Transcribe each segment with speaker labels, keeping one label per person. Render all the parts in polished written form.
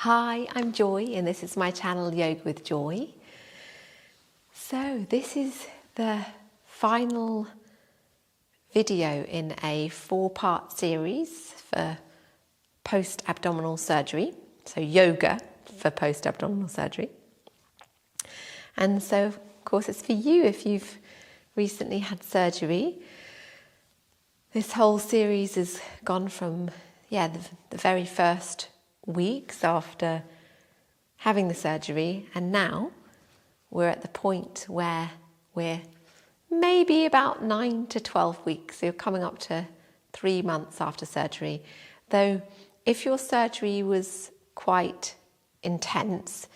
Speaker 1: Hi, I'm Joy and this is my channel Yoga with Joy. So this is the final video in a 4-part series for post-abdominal surgery. So yoga for post-abdominal surgery. And so of course it's for you if you've recently had surgery. This whole series has gone from the very first weeks after having the surgery, and now we're at the point where we're maybe about 9 to 12 weeks, so you're coming up to 3 months after surgery. Though if your surgery was quite intense,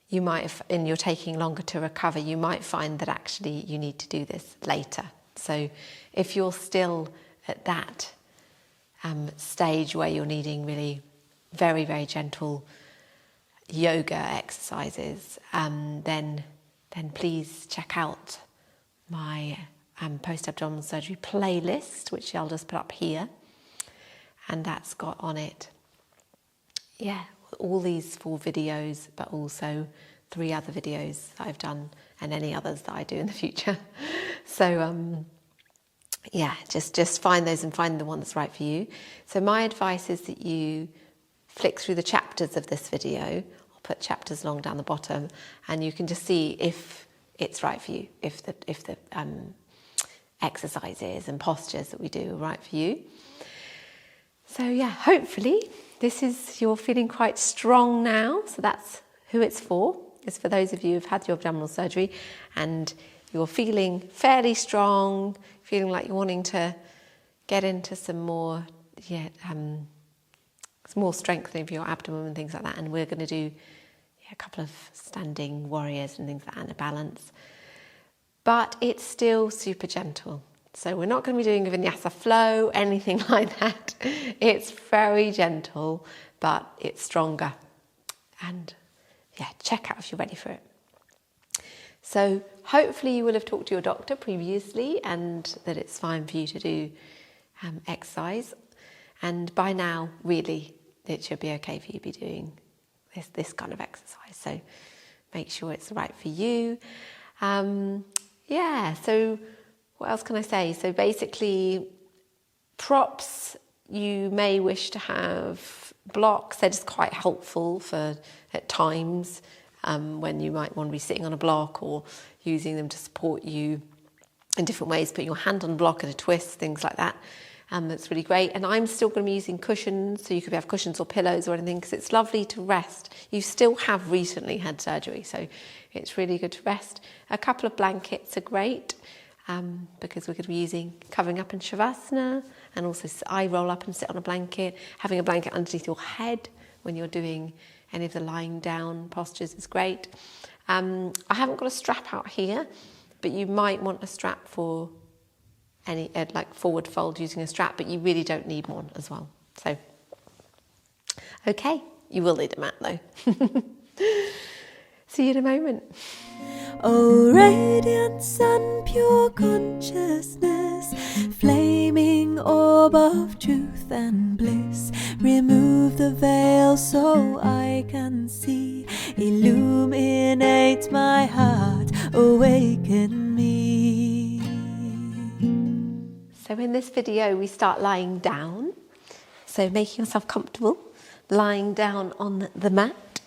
Speaker 1: you might have, and you're taking longer to recover, you might find that actually you need to do this later. So if you're still at that stage where you're needing really very, very gentle yoga exercises, then please check out my post-abdominal surgery playlist, which I'll just put up here, and that's got on it all these 4 videos, but also 3 other videos that I've done and any others that I do in the future. So just find those and find the one that's right for you. So my advice is that you flick through the chapters of this video. I'll put chapters along down the bottom, and you can just see if it's right for you, if the exercises and postures that we do are right for you. So hopefully you're feeling quite strong now. So that's who it's for. It's for those of you who've had your abdominal surgery and you're feeling fairly strong, feeling like you're wanting to get into some more, more strengthening of your abdomen and things like that. And we're going to do a couple of standing warriors and things like that, and a balance. But it's still super gentle. So we're not going to be doing a vinyasa flow, anything like that. It's very gentle, but it's stronger. And check out if you're ready for it. So hopefully you will have talked to your doctor previously and that it's fine for you to do exercise. And by now, really, it should be okay for you to be doing this kind of exercise. So make sure it's right for you. So what else can I say? So basically, props, you may wish to have blocks. They're just quite helpful at times. When you might want to be sitting on a block or using them to support you in different ways, putting your hand on a block and a twist, things like that. That's really great. And I'm still going to be using cushions, so you could have cushions or pillows or anything, because it's lovely to rest. You still have recently had surgery, so it's really good to rest. A couple of blankets are great, because we're going to be covering up in Shavasana, and also I roll up and sit on a blanket. Having a blanket underneath your head when you're doing any of the lying down postures is great. I haven't got a strap out here, but you might want a strap for any like forward fold using a strap, but you really don't need one as well. So, okay, you will need a mat though. See you in a moment.
Speaker 2: Oh, radiant sun, pure consciousness, flaming orb of truth and bliss, remove the veil so I can see, illuminate my heart, awaken me.
Speaker 1: So in this video we start lying down, so making yourself comfortable, lying down on the mat.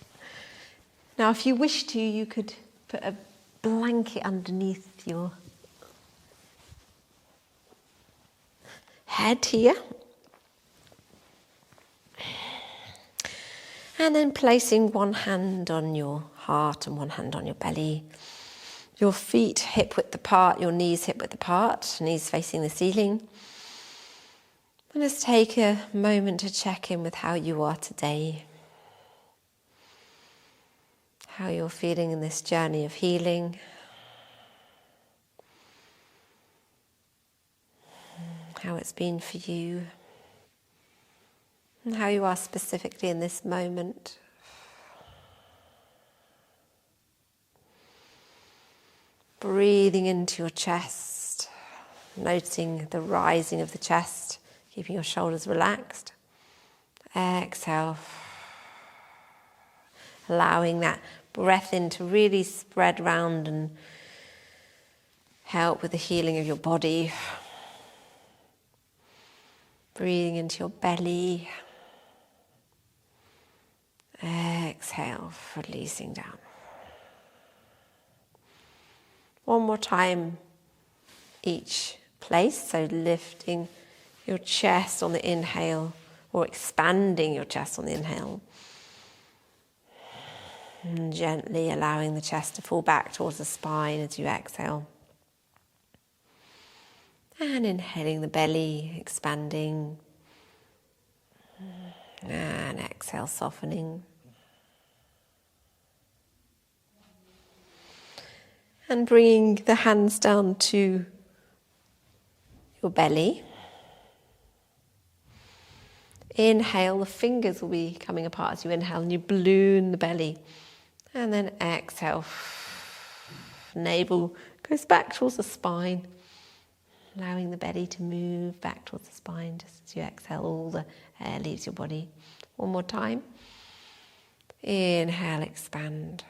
Speaker 1: Now if you wish to, you could put a blanket underneath your head here, and then placing one hand on your heart and one hand on your belly, your feet hip width apart, your knees hip width apart, knees facing the ceiling. And just take a moment to check in with how you are today, how you're feeling in this journey of healing. How it's been for you, and how you are specifically in this moment. Breathing into your chest, noticing the rising of the chest, keeping your shoulders relaxed. Exhale. allowing that breath in to really spread round and help with the healing of your body. Breathing into your belly. Exhale, releasing down. One more time each place, so lifting your chest on the inhale or expanding your chest on the inhale. And gently allowing the chest to fall back towards the spine as you exhale. And inhaling the belly, expanding. And exhale, softening. And bringing the hands down to your belly. Inhale, the fingers will be coming apart as you inhale and you balloon the belly. And then exhale, navel goes back towards the spine, allowing the belly to move back towards the spine just as you exhale, all the air leaves your body. One more time. Inhale, expand.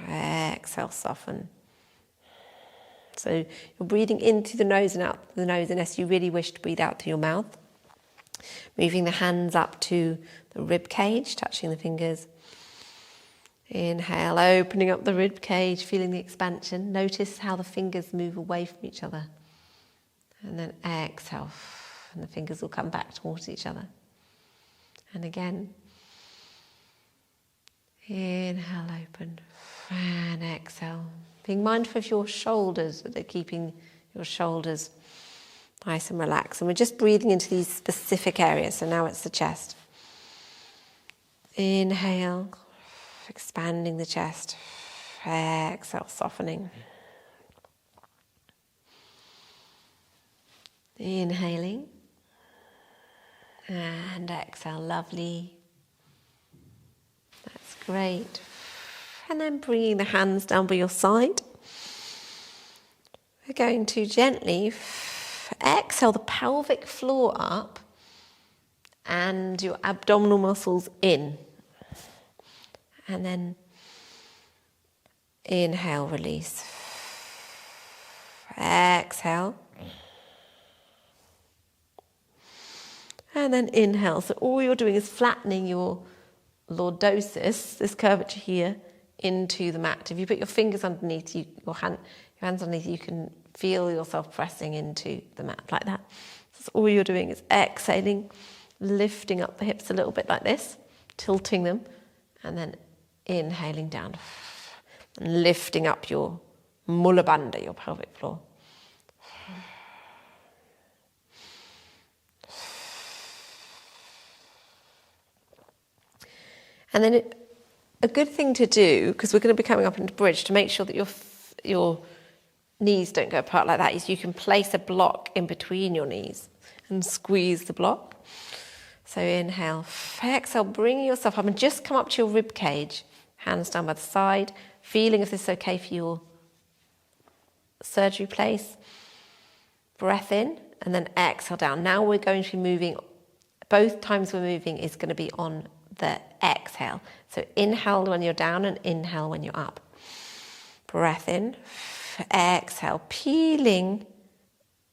Speaker 1: Exhale, soften. So you're breathing in through the nose and out through the nose unless you really wish to breathe out through your mouth. Moving the hands up to the rib cage, touching the fingers. Inhale, opening up the rib cage, feeling the expansion. Notice how the fingers move away from each other. And then exhale, and the fingers will come back towards each other. And again. Inhale, open, and exhale. Being mindful of your shoulders, that they're keeping your shoulders nice and relaxed. And we're just breathing into these specific areas. So now it's the chest. Inhale, expanding the chest. Exhale, softening. Inhaling. And exhale, lovely. That's great. And then bringing the hands down by your side. We're going to gently exhale the pelvic floor up and your abdominal muscles in. And then inhale, release. Exhale. And then inhale. So all you're doing is flattening your lordosis, this curvature here, into the mat. If you put your fingers underneath, your hands underneath, you can feel yourself pressing into the mat like that. So all you're doing is exhaling, lifting up the hips a little bit like this, tilting them, and then inhaling down and lifting up your mula bandha, your pelvic floor. And then a good thing to do, because we're going to be coming up into bridge, to make sure that your knees don't go apart like that, is you can place a block in between your knees and squeeze the block. So inhale, exhale, bring yourself up and just come up to your rib cage, hands down by the side, feeling if this is okay for your surgery place. Breath in and then exhale down. Now we're going to be moving, both times we're moving is going to be on the exhale. So inhale when you're down and inhale when you're up. Breath in, exhale, peeling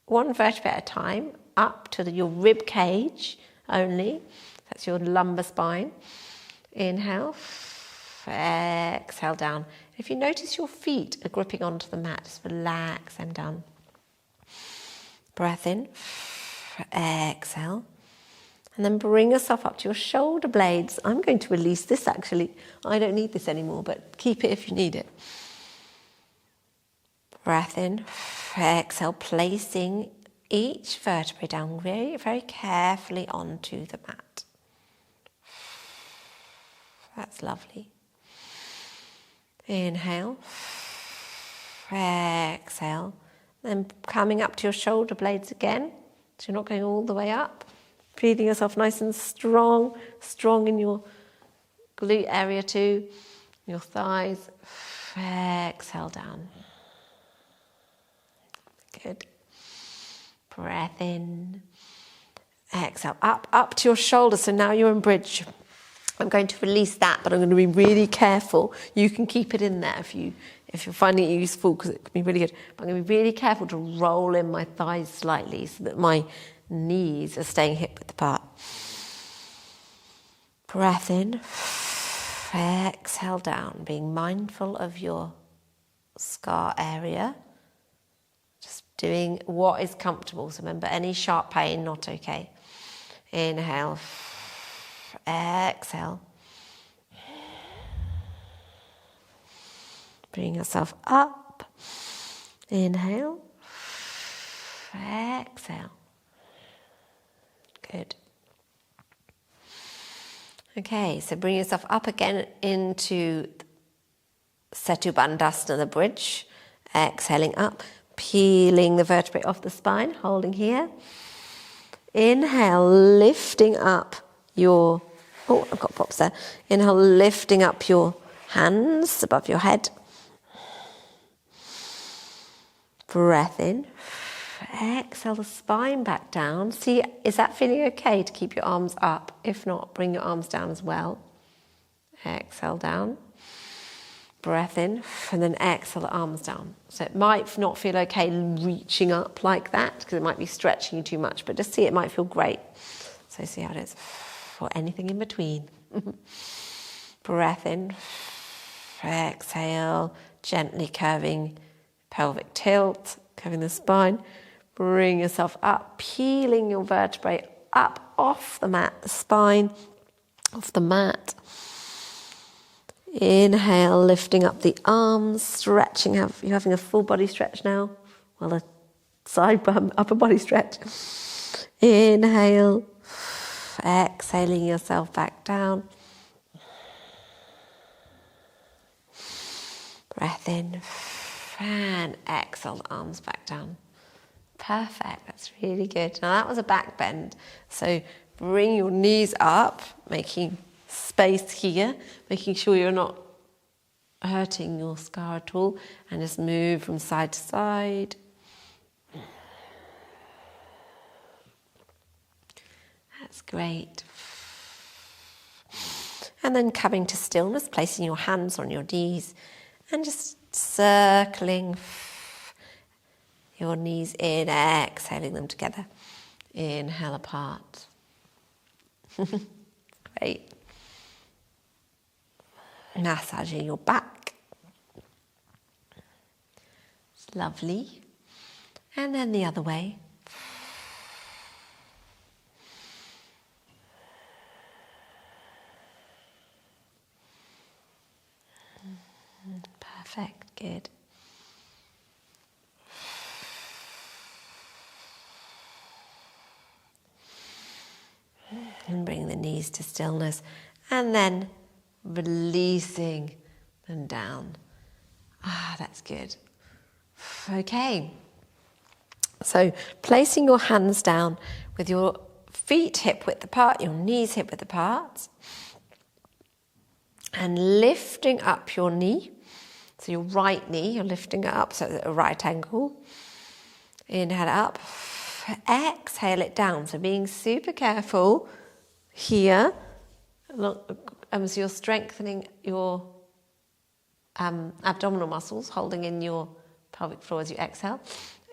Speaker 1: one vertebrae at a time up to your rib cage only. That's your lumbar spine. Inhale, exhale down. If you notice your feet are gripping onto the mat, just relax them down. Breath in, exhale. And then bring yourself up to your shoulder blades. I'm going to release this actually. I don't need this anymore, but keep it if you need it. Breath in, exhale, placing each vertebrae down very, very carefully onto the mat. That's lovely. Inhale, exhale. Then coming up to your shoulder blades again. So you're not going all the way up. Feeling yourself nice and strong in your glute area too, your thighs. Exhale down. Good. Breath in. Exhale, up to your shoulders. So now you're in bridge. I'm going to release that, but I'm going to be really careful. You can keep it in there if you're finding it useful, because it can be really good. But I'm going to be really careful to roll in my thighs slightly so that my knees are staying hip width apart. Breath in, exhale down, being mindful of your scar area. Just doing what is comfortable. So remember, any sharp pain, not okay. Inhale, exhale. Bring yourself up. Inhale, exhale. Good. Okay, so bring yourself up again into Setu Bandhasana, the bridge. Exhaling up, peeling the vertebrae off the spine, holding here. Inhale, lifting up your, oh, I've got pops there. Inhale, lifting up your hands above your head. Breath in. Exhale the spine back down. See, is that feeling okay to keep your arms up? If not, bring your arms down as well. Exhale down. Breath in, and then exhale the arms down. So it might not feel okay reaching up like that, because it might be stretching you too much, but just see, it might feel great. So see how it is. Or anything in between. Breath in. Exhale, gently curving pelvic tilt, curving the spine. Bring yourself up, peeling your vertebrae up off the mat, the spine off the mat. Inhale, lifting up the arms, stretching. You're having a full body stretch now. Well, a side bum, upper body stretch. Inhale, exhaling yourself back down. Breath in, and exhale the arms back down. Perfect, that's really good. Now that was a back bend. So bring your knees up, making space here, making sure you're not hurting your scar at all, and just move from side to side. That's great. And then coming to stillness, placing your hands on your knees and just circling your knees in, exhaling them together. Inhale apart. Great. Massaging your back. It's lovely. And then the other way. Perfect, good. And bring the knees to stillness, and then releasing them down. That's good. Okay. So placing your hands down with your feet hip width apart, your knees hip width apart, and lifting up your knee. So your right knee, you're lifting it up so at a right angle. Inhale up, exhale it down. So being super careful here, so you're strengthening your abdominal muscles, holding in your pelvic floor as you exhale.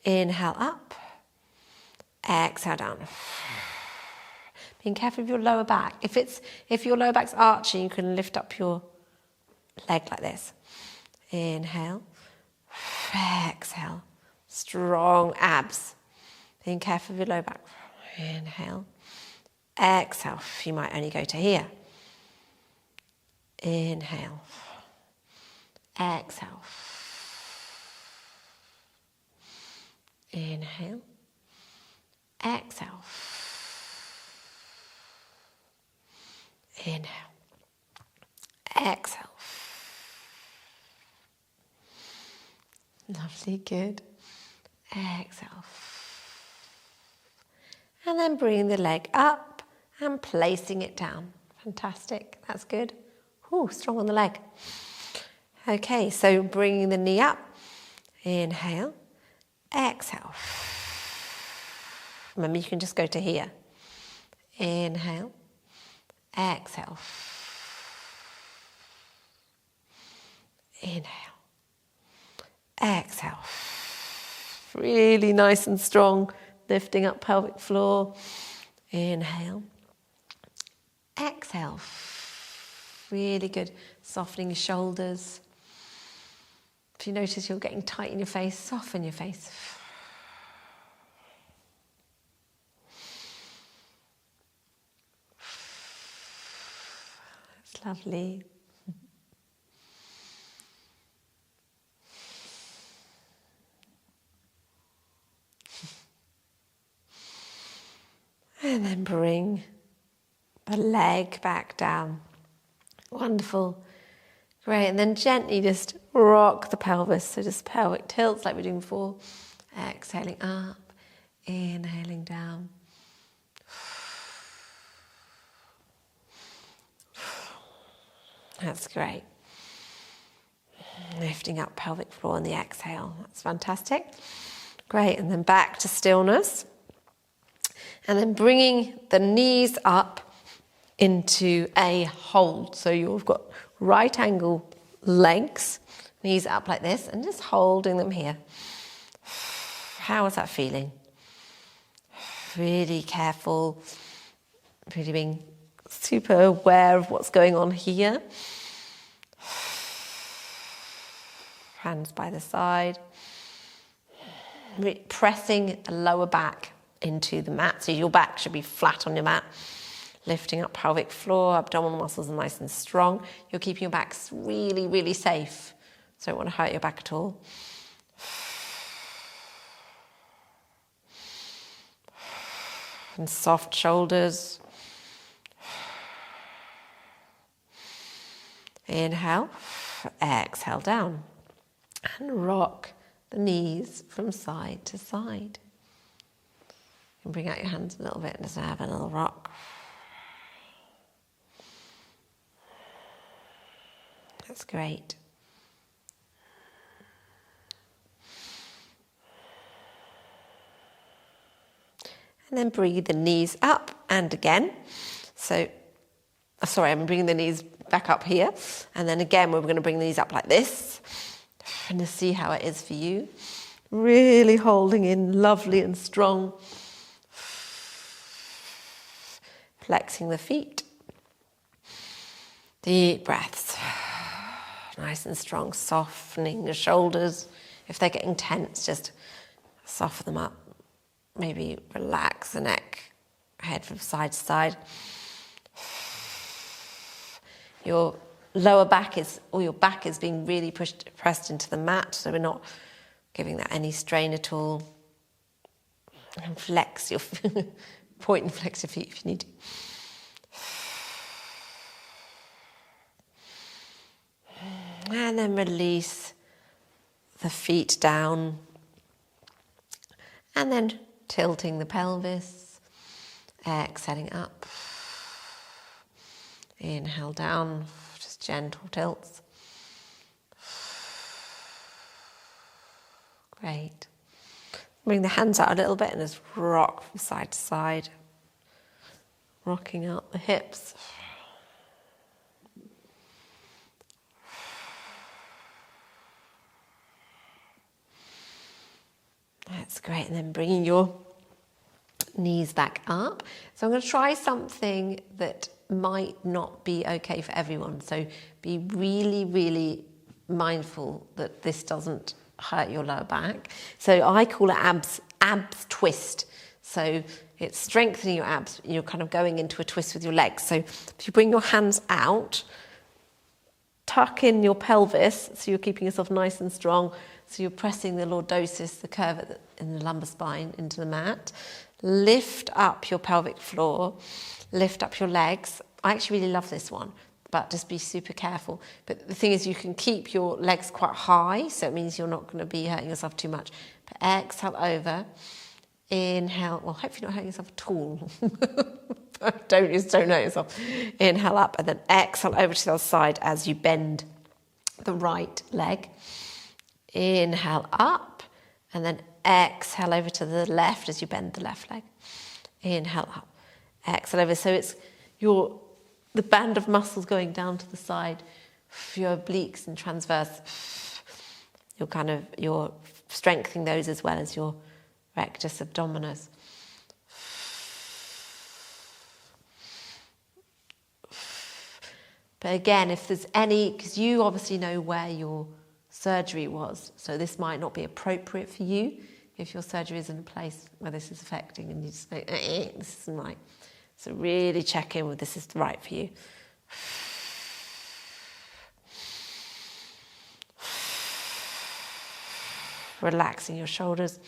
Speaker 1: Inhale up, exhale down. Being careful of your lower back. If your lower back's arching, you can lift up your leg like this. Inhale, exhale, strong abs. Being careful of your lower back. Inhale, exhale. You might only go to here. Inhale, exhale. Inhale, exhale. Inhale, exhale. Lovely, good. Exhale. And then bring the leg up and placing it down. Fantastic, that's good. Ooh, strong on the leg. Okay, so bringing the knee up. Inhale, exhale. Remember, you can just go to here. Inhale, exhale. Inhale. Exhale. Really nice and strong, lifting up pelvic floor. Inhale. Exhale. Really good, softening your shoulders. If you notice you're getting tight in your face, soften your face. That's lovely. And then bring the leg back down. Wonderful. Great. And then gently just rock the pelvis. So just pelvic tilts like we're doing before. Exhaling up, inhaling down. That's great. Lifting up pelvic floor on the exhale. That's fantastic. Great. And then back to stillness. And then bringing the knees up into a hold. So you've got right angle legs, knees up like this, and just holding them here. How is that feeling? Really careful, really being super aware of what's going on here. Hands by the side. Pressing the lower back into the mat. So your back should be flat on your mat. Lifting up pelvic floor, abdominal muscles are nice and strong. You're keeping your back really, really safe. So don't want to hurt your back at all. And soft shoulders. Inhale, exhale down. And rock the knees from side to side. And bring out your hands a little bit and just have a little rock. That's great. And then breathe the knees up and again. So, sorry, I'm bringing the knees back up here. And then again, we're going to bring the knees up like this. And to see how it is for you. Really holding in lovely and strong. Flexing the feet. Deep breaths. Nice and strong, softening the shoulders. If they're getting tense, just soften them up. Maybe relax the neck, head from side to side. Your lower back is, or your back is being really pressed into the mat, so we're not giving that any strain at all. And flex your point and flex your feet if you need to. And then release the feet down. And then tilting the pelvis. Exhaling up. Inhale down, just gentle tilts. Great. Bring the hands out a little bit and just rock from side to side. Rocking out the hips. That's great. And then bringing your knees back up. So I'm going to try something that might not be okay for everyone. So be really, really mindful that this doesn't hurt your lower back. So I call it abs twist. So it's strengthening your abs. You're kind of going into a twist with your legs. So if you bring your hands out, tuck in your pelvis, so you're keeping yourself nice and strong. So you're pressing the lordosis, the curve in the lumbar spine, into the mat. Lift up your pelvic floor. Lift up your legs. I actually really love this one, but just be super careful. But the thing is, you can keep your legs quite high, so it means you're not going to be hurting yourself too much. But exhale over. Inhale. Well, hopefully you're not hurting yourself at all. Don't hurt yourself. Inhale up, and then exhale over to the other side as you bend the right leg. Inhale up, and then exhale over to the left as you bend the left leg. Inhale up, exhale over. So it's the band of muscles going down to the side, your obliques and transverse, you're strengthening those as well as your rectus abdominis. But again, if there's any, because you obviously know where your surgery was, so this might not be appropriate for you if your surgery is in a place where this is affecting and you just think, this isn't right. So really check in with this is right for you. Relaxing your shoulders.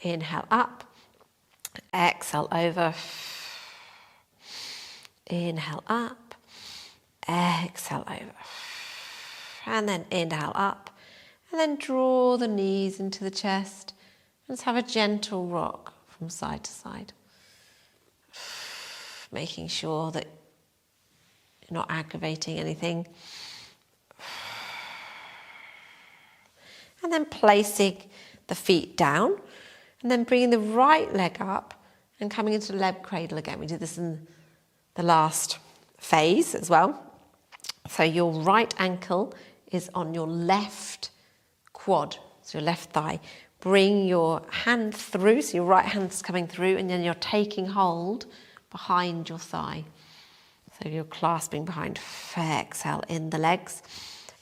Speaker 1: Inhale up. Exhale over. Inhale up. Exhale over. And then inhale up. And then draw the knees into the chest. And just have a gentle rock from side to side. Making sure that you're not aggravating anything. And then placing the feet down. And then bringing the right leg up and coming into leg cradle again. We did this in the last phase as well. So your right ankle is on your left quad, so your left thigh. Bring your hand through, so your right hand's coming through, and then you're taking hold behind your thigh. So you're clasping behind. Exhale in the legs.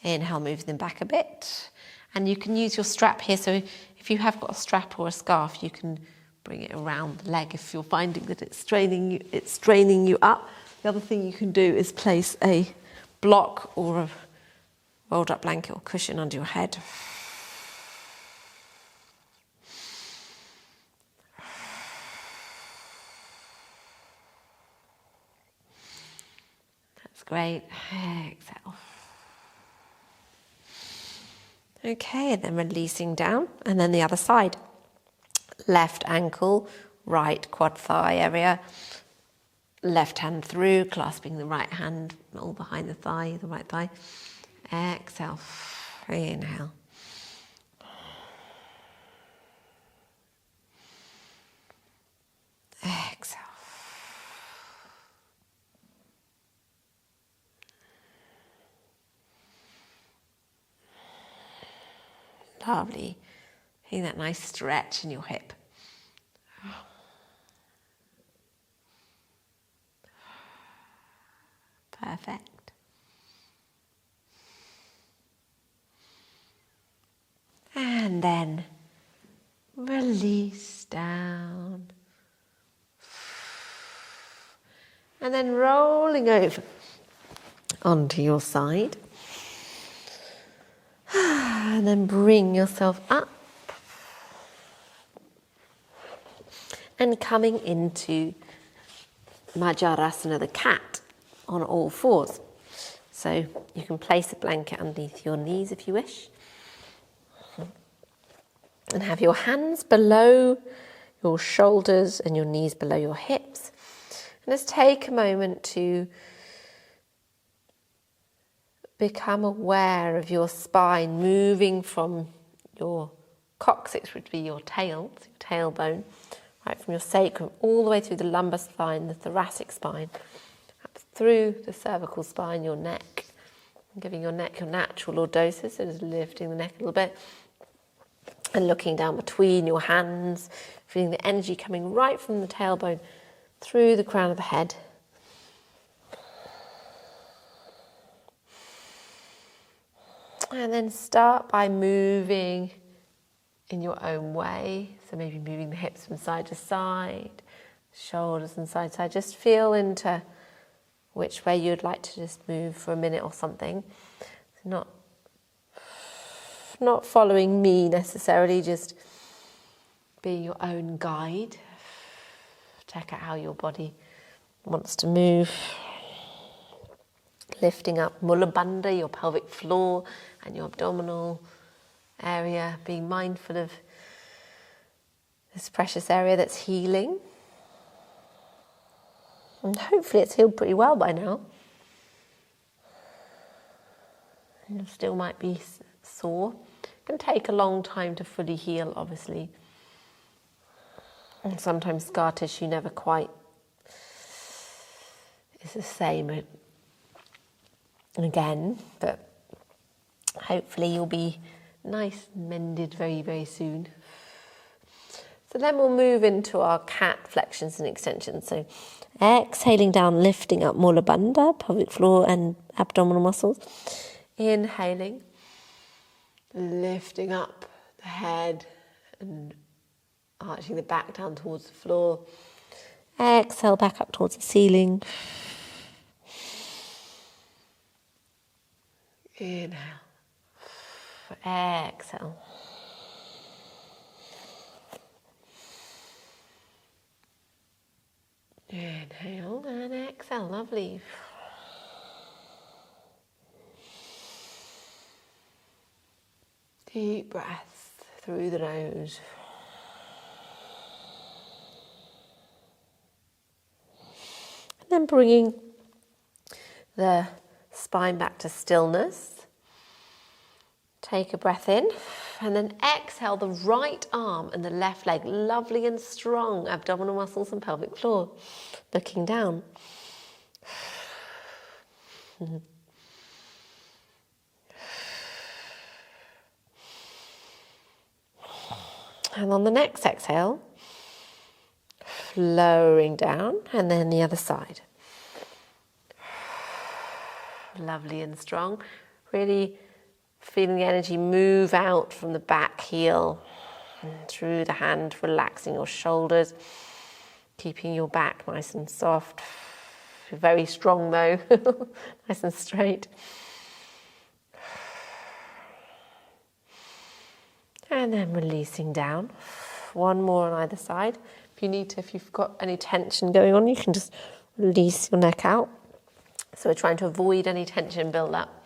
Speaker 1: Inhale, move them back a bit. And you can use your strap here. So if you have got a strap or a scarf, you can bring it around the leg if you're finding that it's straining you up. The other thing you can do is place a block or a rolled up blanket or cushion under your head. That's great. Exhale. Okay, and then releasing down, and then the other side. Left ankle, right quad thigh area. Left hand through, clasping the right hand all behind the thigh, the right thigh. Exhale. Inhale. Exhale. Lovely. Feeling that nice stretch in your hip. Perfect. And then release down. And then rolling over onto your side. And then bring yourself up. And coming into Majarasana, the cat, on all fours. So you can place a blanket underneath your knees if you wish. And have your hands below your shoulders and your knees below your hips. And just take a moment to become aware of your spine moving from your coccyx, which would be your tail, so your tailbone, right from your sacrum all the way through the lumbar spine, the thoracic spine, up through the cervical spine, your neck, and giving your neck your natural lordosis, so just lifting the neck a little bit, and looking down between your hands, feeling the energy coming right from the tailbone through the crown of the head. And then start by moving in your own way. So maybe moving the hips from side to side, shoulders and side to side. Just feel into which way you'd like to just move for a minute or something. So not following me necessarily, just being your own guide. Check out how your body wants to move. Lifting up Mula Bandha, your pelvic floor, and your abdominal area. Being mindful of this precious area that's healing. And hopefully it's healed pretty well by now. And still might be sore. It can take a long time to fully heal, obviously. And sometimes scar tissue never quite is the same again, but hopefully you'll be nice and mended very, very soon. So then we'll move into our cat flexions and extensions. So exhaling down, lifting up Mula Bandha, pelvic floor and abdominal muscles. Inhaling, lifting up the head and arching the back down towards the floor. Exhale back up towards the ceiling. Inhale. Exhale. Inhale and exhale. Lovely. Deep breaths through the nose. And then bringing the spine back to stillness. Take a breath in and then exhale the right arm and the left leg, lovely and strong, abdominal muscles and pelvic floor. Looking down. And on the next exhale, lowering down and then the other side. Lovely and strong. Really feeling the energy move out from the back heel and through the hand, relaxing your shoulders, keeping your back nice and soft. Very strong though, nice and straight. And then releasing down. One more on either side. If you need to, if you've got any tension going on, you can just release your neck out. So we're trying to avoid any tension build up.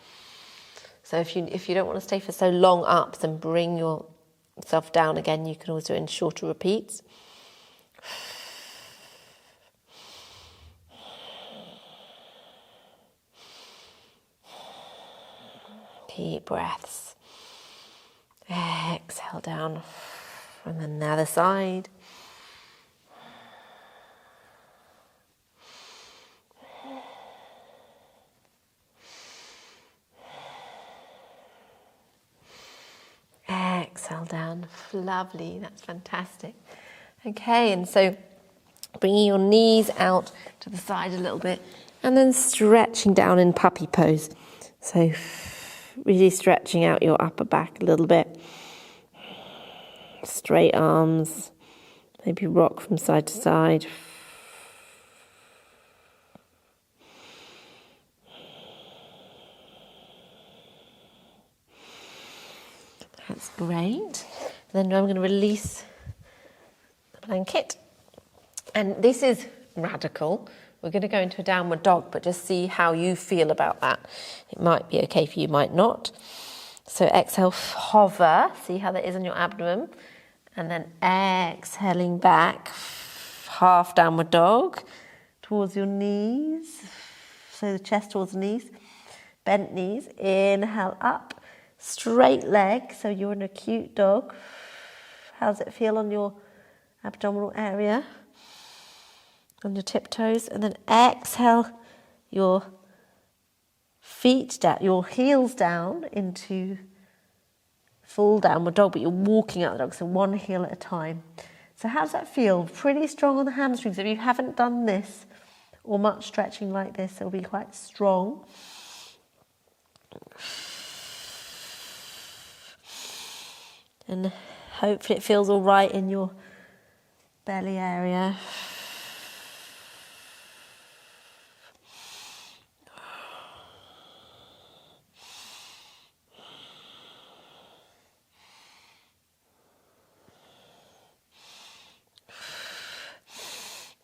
Speaker 1: So if you don't want to stay for so long up, then bring yourself down again. You can always do it in shorter repeats. Deep breaths. Exhale down. And then the other side. Exhale down. Lovely, that's fantastic. Okay, and so bringing your knees out to the side a little bit and then stretching down in puppy pose. So really stretching out your upper back a little bit. Straight arms, maybe rock from side to side. That's great. Then I'm going to release the blanket. And this is radical. We're going to go into a downward dog, but just see how you feel about that. It might be okay for you, might not. So exhale, hover. See how that is on your abdomen. And then exhaling back, half downward dog towards your knees. So the chest towards the knees. Bent knees. Inhale up. Straight leg, so you're in a cute dog. How does it feel on your abdominal area? On your tiptoes. And then exhale your feet down, your heels down into full downward dog, but you're walking out the dog, so one heel at a time. So how does that feel? Pretty strong on the hamstrings. If you haven't done this or much stretching like this, it'll be quite strong. And hopefully it feels all right in your belly area.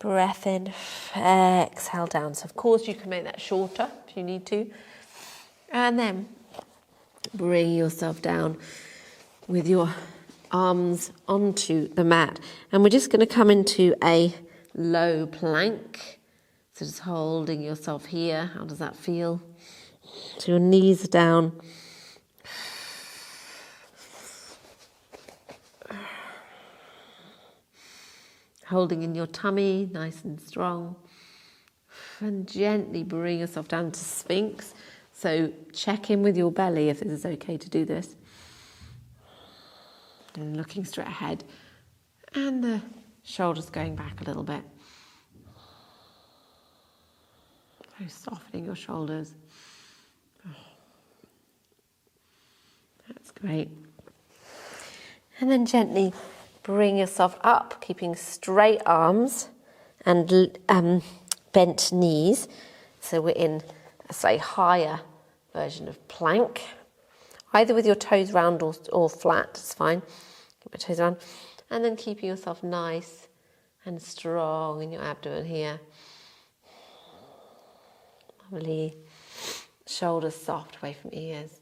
Speaker 1: Breath in, exhale down. So of course you can make that shorter if you need to. And then bring yourself down with your arms onto the mat. And we're just going to come into a low plank. So just holding yourself here. How does that feel? So your knees are down. Holding in your tummy, nice and strong. And gently bring yourself down to Sphinx. So check in with your belly if this is okay to do this. And looking straight ahead. And the shoulders going back a little bit. So softening your shoulders. That's great. And then gently bring yourself up, keeping straight arms and bent knees. So we're in a slightly higher version of plank. Either with your toes round or flat, it's fine. Keep your toes round. And then keeping yourself nice and strong in your abdomen here. Lovely. Shoulders soft away from ears.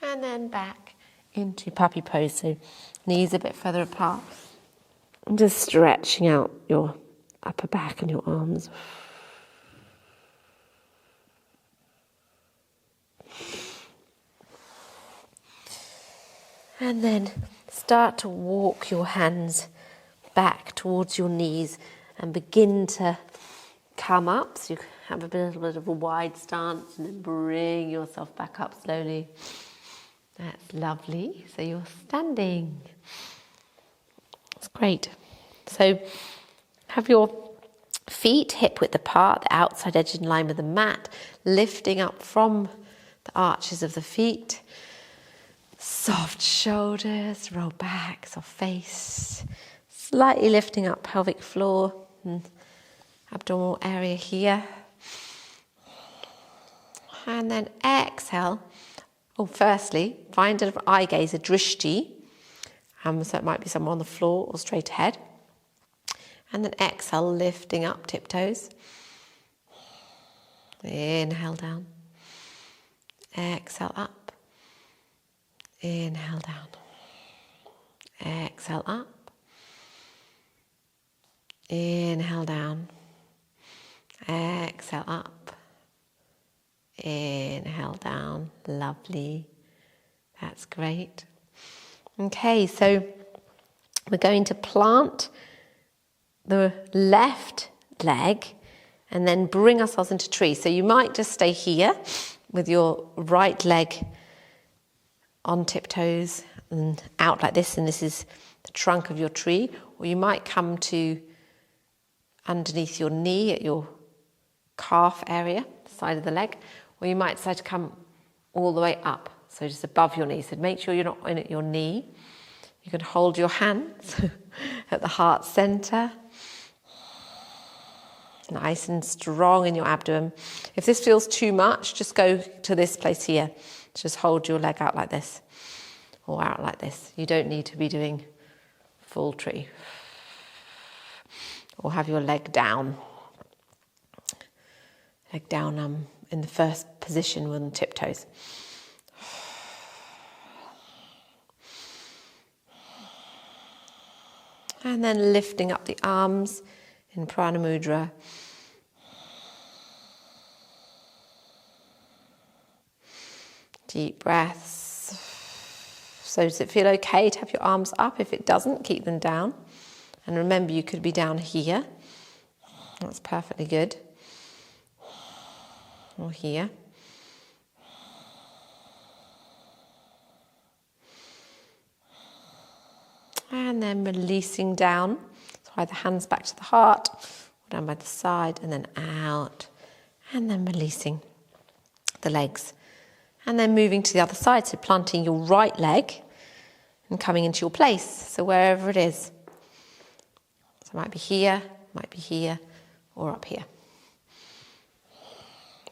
Speaker 1: And then back into puppy pose. So knees a bit further apart. And just stretching out your upper back and your arms. And then start to walk your hands back towards your knees and begin to come up. So you have a little bit of a wide stance and then bring yourself back up slowly. That's lovely. So you're standing. That's great. So have your feet hip width apart, the outside edge in line with the mat, lifting up from the arches of the feet. Soft shoulders, roll back, soft face. Slightly lifting up pelvic floor and abdominal area here. And then exhale. Oh, firstly, find an eye gaze, a drishti. So it might be somewhere on the floor or straight ahead. And then exhale, lifting up tiptoes. Inhale down. Exhale up. Inhale down. Exhale up. Inhale down. Exhale up. Inhale down. Lovely. That's great. Okay, so we're going to plant the left leg and then bring ourselves into tree. So you might just stay here with your right leg on tiptoes and out like this, and this is the trunk of your tree, or you might come to underneath your knee at your calf area, side of the leg, or you might decide to come all the way up, so just above your knee. So make sure you're not in at your knee. You can hold your hands at the heart center, nice and strong in your abdomen. If this feels too much, just go to this place here. Just hold your leg out like this, or out like this. You don't need to be doing full tree. Or have your leg down. Leg down in the first position on tiptoes. And then lifting up the arms in Prana Mudra. Deep breaths. So does it feel okay to have your arms up? If it doesn't, keep them down. And remember, you could be down here. That's perfectly good. Or here. And then releasing down. So either hands back to the heart, or down by the side, and then out. And then releasing the legs. And then moving to the other side, so planting your right leg and coming into your place, so wherever it is. So it might be here, or up here.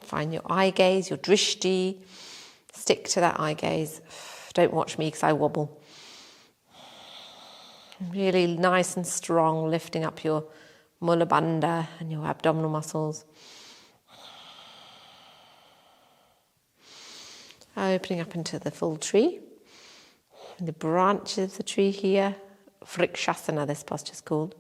Speaker 1: Find your eye gaze, your drishti. Stick to that eye gaze. Don't watch me because I wobble. Really nice and strong, lifting up your mula bandha and your abdominal muscles. Opening up into the full tree. The branches of the tree here. Vrikshasana, this posture is called.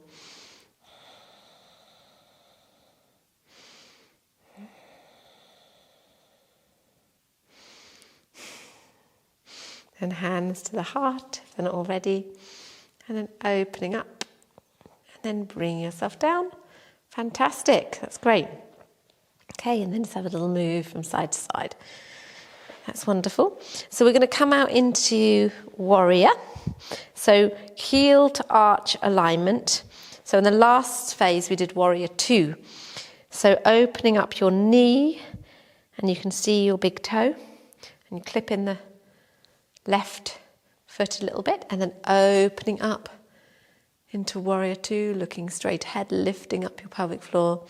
Speaker 1: And hands to the heart, if they're not already. And then opening up. And then bring yourself down Fantastic, that's great. Okay, and then just have a little move from side to side. That's wonderful. So we're going to come out into warrior. So heel to arch alignment. So in the last phase we did warrior 2. So opening up your knee, and you can see your big toe, and you clip in the left foot a little bit, and then opening up into warrior 2, looking straight ahead, lifting up your pelvic floor.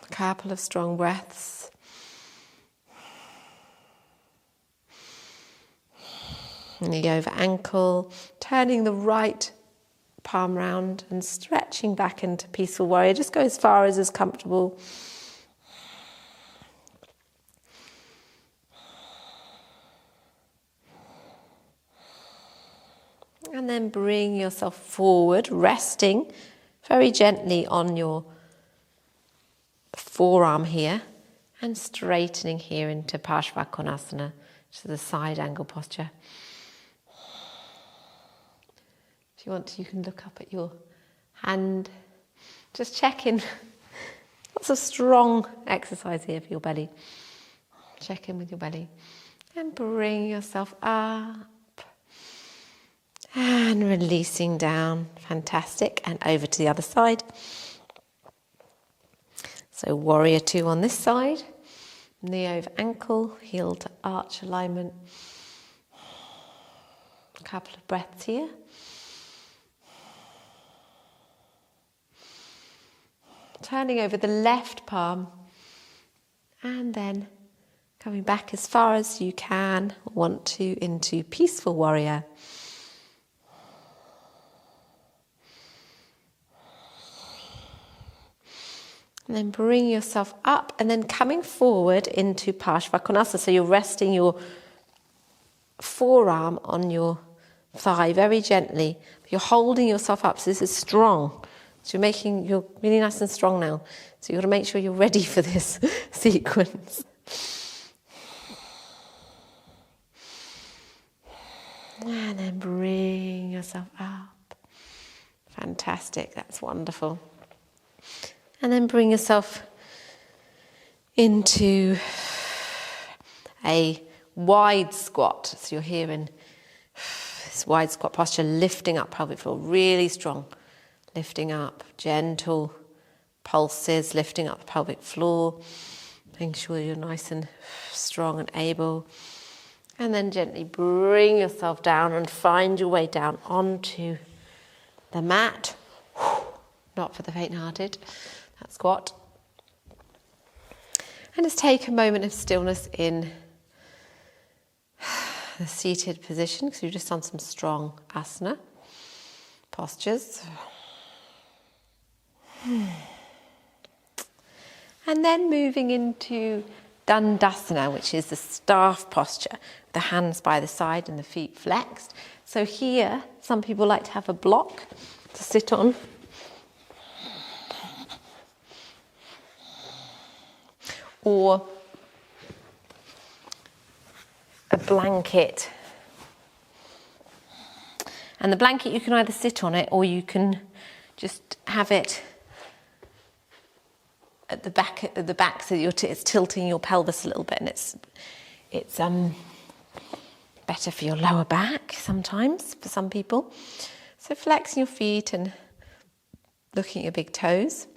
Speaker 1: A couple of strong breaths. Knee over ankle, turning the right palm round and stretching back into peaceful warrior. Just go as far as is comfortable. And then bring yourself forward, resting very gently on your forearm here and straightening here into Parshvakonasana, which is the side angle posture. If you want to, you can look up at your hand. Just check in. Lots of strong exercise here for your belly. Check in with your belly. And bring yourself up. And releasing down. Fantastic. And over to the other side. So warrior 2 on this side. Knee over ankle. Heel to arch alignment. A couple of breaths here. Turning over the left palm. And then coming back as far as you can, want to, into peaceful warrior. And then bring yourself up and then coming forward into Parshvakonasana. So you're resting your forearm on your thigh very gently. You're holding yourself up, so this is strong. So you're really nice and strong now. So you've got to make sure you're ready for this sequence. And then bring yourself up. Fantastic, that's wonderful. And then bring yourself into a wide squat. So you're here in this wide squat posture, lifting up pelvic floor, really strong. Lifting up, gentle pulses, lifting up the pelvic floor, making sure you're nice and strong and able. And then gently bring yourself down and find your way down onto the mat. Not for the faint-hearted, that squat. And just take a moment of stillness in the seated position, because you've just done some strong asana postures. And then moving into Dandasana, which is the staff posture, the hands by the side and the feet flexed. So here, some people like to have a block to sit on. Or a blanket. And the blanket, you can either sit on it or you can just have it at the back, so it's tilting your pelvis a little bit, and it's better for your lower back sometimes for some people. So flexing your feet and looking at your big toes.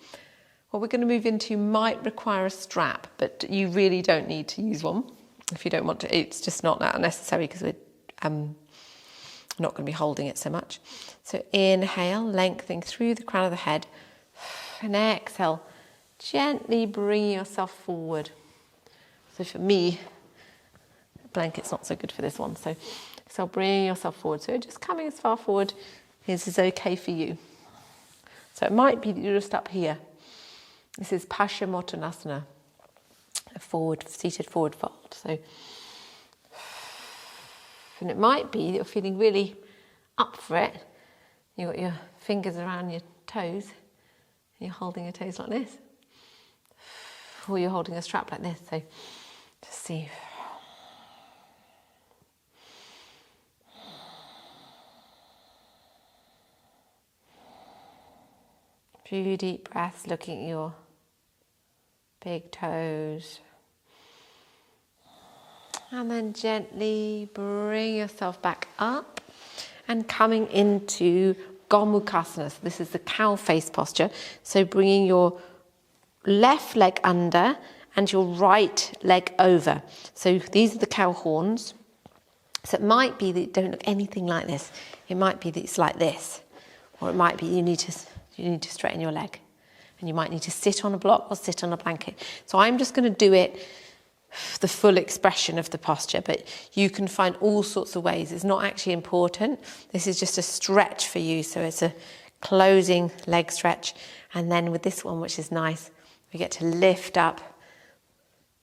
Speaker 1: What we're going to move into might require a strap, but you really don't need to use one if you don't want to. It's just not that necessary because we're not going to be holding it so much. So inhale, lengthening through the crown of the head, and exhale, gently bring yourself forward. So for me, the blanket's not so good for this one. So bring yourself forward. So just coming as far forward as is okay for you. So it might be that you're just up here. This is Paschimottanasana, a seated forward fold. So, and it might be that you're feeling really up for it. You've got your fingers around your toes, and you're holding your toes like this. Or you're holding a strap like this. So just see. few deep breaths, looking at your big toes. And then gently bring yourself back up and coming into Gomukhasana. So this is the cow face posture. So bringing your left leg under and your right leg over. So these are the cow horns. So it might be that you don't look anything like this. It might be that it's like this. Or it might be you need to straighten your leg. And you might need to sit on a block or sit on a blanket. So I'm just going to do it the full expression of the posture, but you can find all sorts of ways. It's not actually important. This is just a stretch for you. So it's a closing leg stretch. And then with this one, which is nice, we get to lift up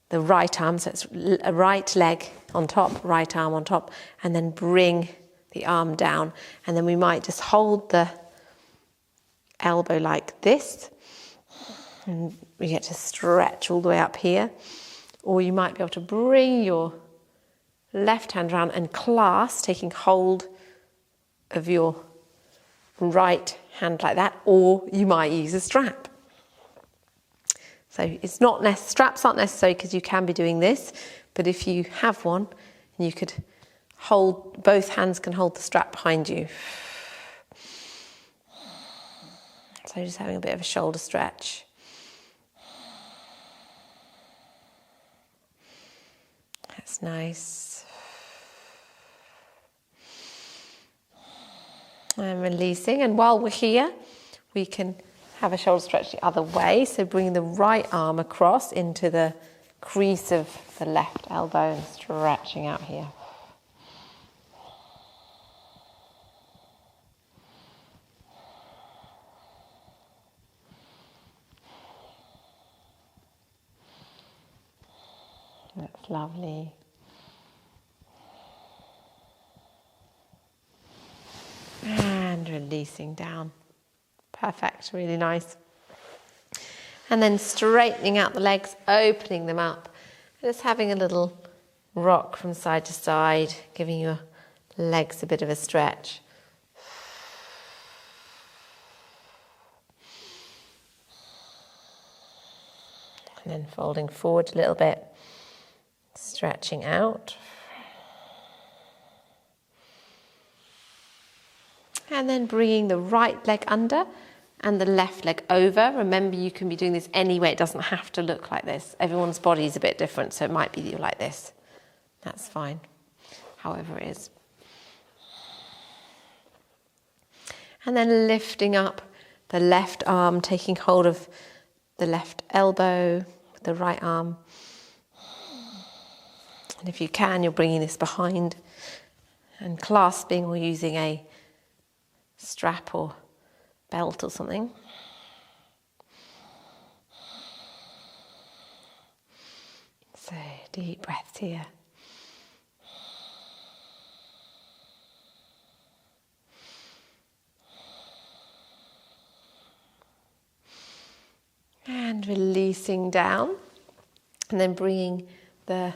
Speaker 1: the right arm. So it's a right leg on top, right arm on top, and then bring the arm down. And then we might just hold the elbow like this. And we get to stretch all the way up here. Or you might be able to bring your left hand around and clasp, taking hold of your right hand like that. Or you might use a strap. So it's not straps aren't necessary because you can be doing this. But if you have one, you could hold, both hands can hold the strap behind you. So just having a bit of a shoulder stretch. That's nice. And releasing. And while we're here, we can have a shoulder stretch the other way. So bringing the right arm across into the crease of the left elbow and stretching out here. That's lovely. And releasing down. Perfect, really nice. And then straightening out the legs, opening them up. Just having a little rock from side to side, giving your legs a bit of a stretch. And then folding forward a little bit. Stretching out. And then bringing the right leg under and the left leg over. Remember, you can be doing this anyway. It doesn't have to look like this. Everyone's body is a bit different, so it might be that you're like this. That's fine, however it is. And then lifting up the left arm, taking hold of the left elbow with the right arm. And if you can, you're bringing this behind and clasping or using a strap or belt or something. So deep breaths here. And releasing down. And then bringing the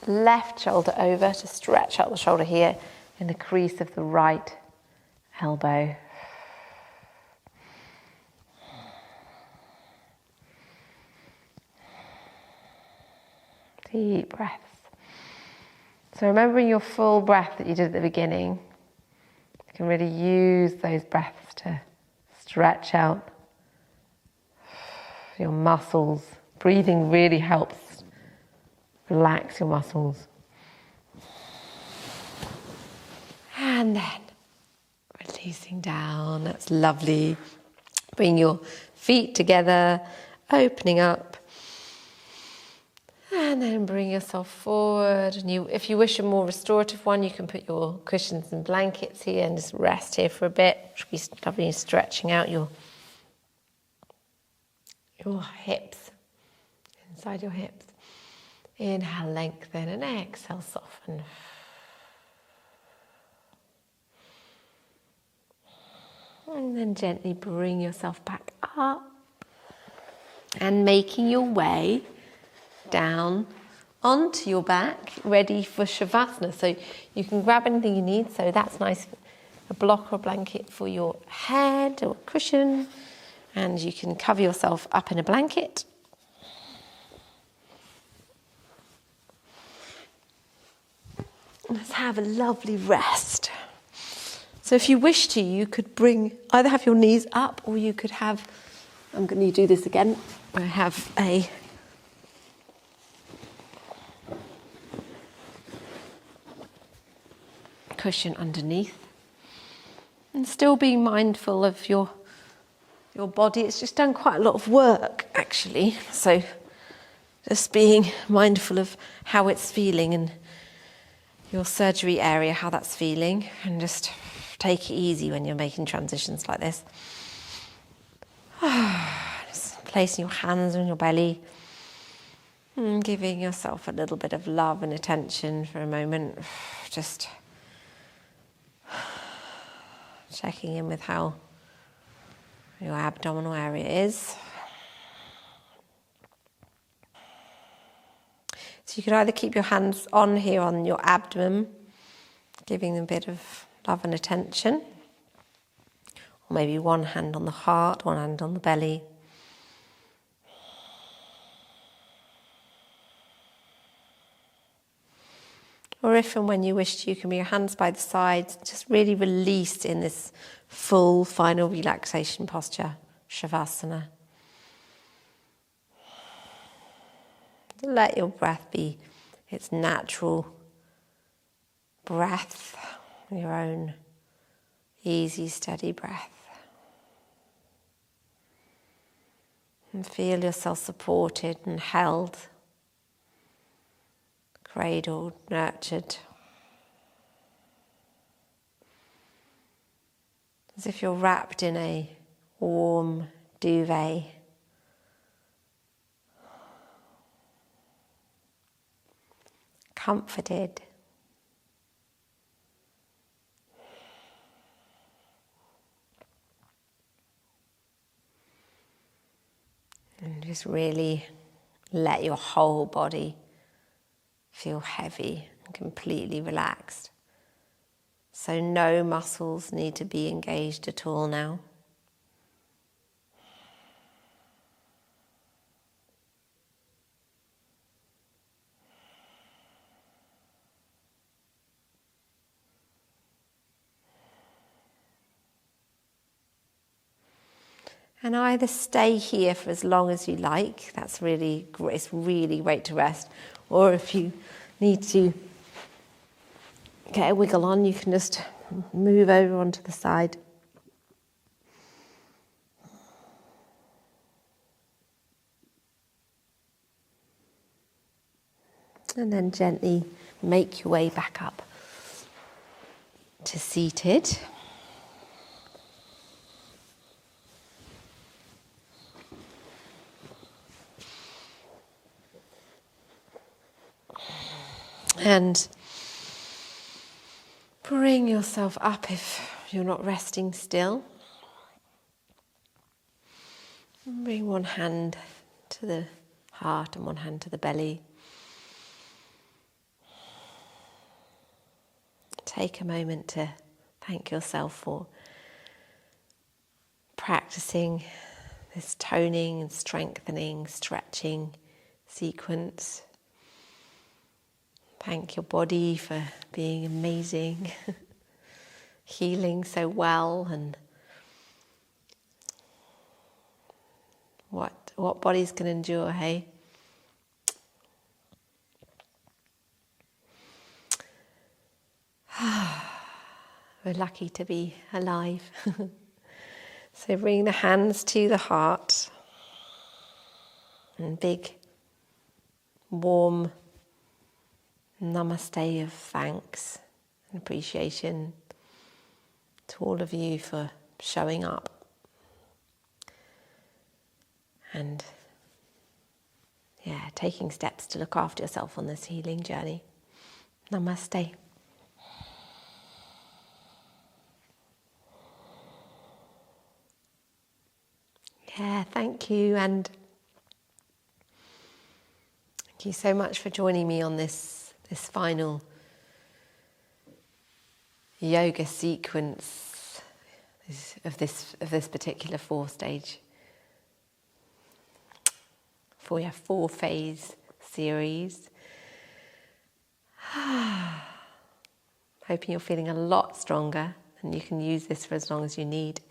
Speaker 1: left shoulder over to stretch out the shoulder here in the crease of the right elbow. Deep breaths. So remembering your full breath that you did at the beginning, you can really use those breaths to stretch out your muscles. Breathing really helps relax your muscles. And then releasing down. That's lovely. Bring your feet together, opening up. And then bring yourself forward. And if you wish a more restorative one, you can put your cushions and blankets here and just rest here for a bit. Which will be lovely, stretching out your hips, inside your hips. Inhale, lengthen, and exhale, soften. And then gently bring yourself back up and making your way down onto your back, ready for Shavasana. So you can grab anything you need. So that's nice, a block or a blanket for your head or a cushion. And you can cover yourself up in a blanket. Let's have a lovely rest. So if you wish to, you could either have your knees up, or you could have, I'm going to do this again, I have a cushion underneath. And still being mindful of your body. It's just done quite a lot of work, actually. So just being mindful of how it's feeling in your surgery area, how that's feeling, and just take it easy when you're making transitions like this. Just placing your hands on your belly and giving yourself a little bit of love and attention for a moment. Just checking in with how your abdominal area is. So you could either keep your hands on here on your abdomen, giving them a bit of love and attention, or maybe one hand on the heart, one hand on the belly. Or if and when you wish to, you can bring your hands by the sides, just really release in this full final relaxation posture, Shavasana. Let your breath be its natural breath, your own easy, steady breath. And feel yourself supported and held, cradled, nurtured. As if you're wrapped in a warm duvet. Comforted. And just really let your whole body feel heavy and completely relaxed. So no muscles need to be engaged at all now. And either stay here for as long as you like, it's really great to rest, or if you need to get a wiggle on, you can just move over onto the side. And then gently make your way back up to seated. And bring yourself up if you're not resting still. Bring one hand to the heart and one hand to the belly. Take a moment to thank yourself for practicing this toning and strengthening, stretching sequence. Thank your body for being amazing, healing so well, and what bodies can endure, hey? We're lucky to be alive. So bring the hands to the heart, and big, warm namaste of thanks and appreciation to all of you for showing up and taking steps to look after yourself on this healing journey. Namaste. Thank you, and thank you so much for joining me on this final yoga sequence of this particular 4-stage for your 4-phase series. Hoping you're feeling a lot stronger, and you can use this for as long as you need.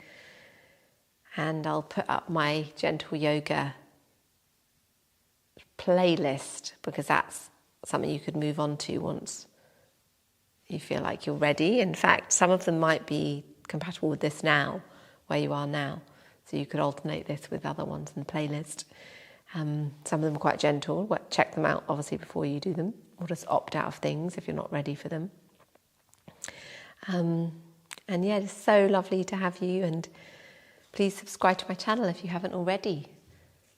Speaker 1: And I'll put up my gentle yoga playlist, because that's something you could move on to once you feel like you're ready. In fact, some of them might be compatible with this now, where you are now. So you could alternate this with other ones in the playlist. Some of them are quite gentle. Check them out, obviously, before you do them, or just opt out of things if you're not ready for them. And yeah, it's so lovely to have you, and please subscribe to my channel if you haven't already.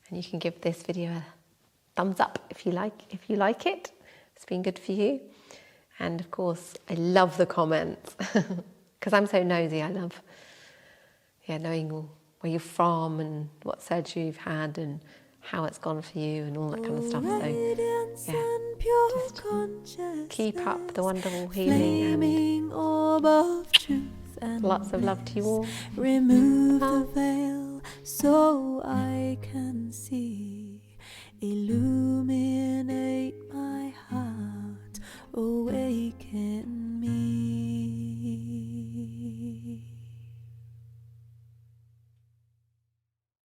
Speaker 1: And you can give this video a thumbs up if you like it. It's been good for you. And of course, I love the comments, because I'm so nosy. I love knowing where you're from and what surgery you've had and how it's gone for you and all that kind of stuff. So just keep up the wonderful healing, and lots of love to you all.
Speaker 2: Remove the veil so I